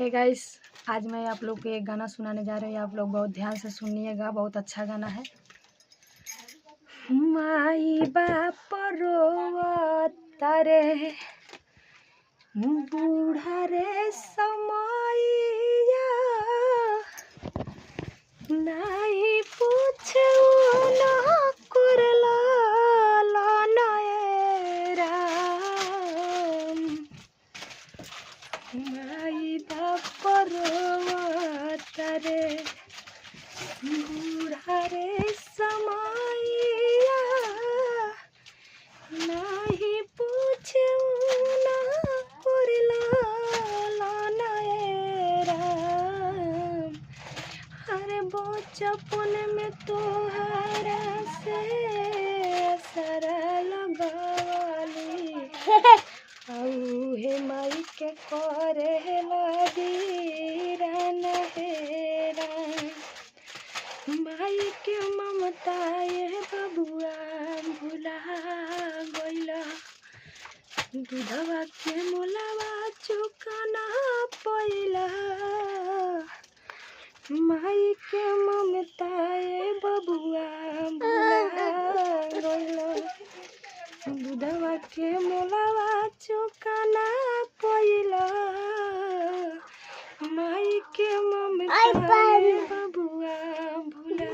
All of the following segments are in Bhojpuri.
हे गाइस, आज मैं आप लोग को एक गाना सुनाने जा रही हूँ। आप लोग बहुत ध्यान से सुनिएगा, बहुत अच्छा गाना है। माई बाप रोवता रे बूढ़ा रे समैया, नहीं पूछो ना करला राम। माई बाप रोवता रे बूढ़ा रे समैया, नहीं पूछो ना करला राम। अरे बचपन में तोहरा से सरल गवाली हे माई के करे लगी रन हेरा। माई के ममता ये बबुआ भुला गइला, दूधवा के मोलावा चुकाना पैला। माई के ममता ये बबुआ भुला गइला, दूधवा के मोलावा चुकाना पैला। माई के ममता ये बबुआ भुला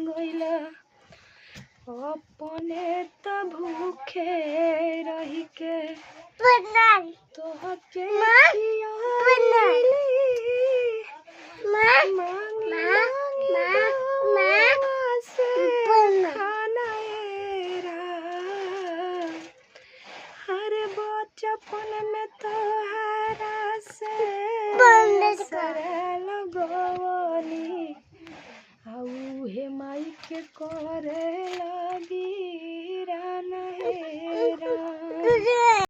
गइला, अपने त भूखे रही के तोहके खियाइली, मांगी से खाना राम। हर बचपन में तोहरा से सरल गवाली, हे माई के करे लगी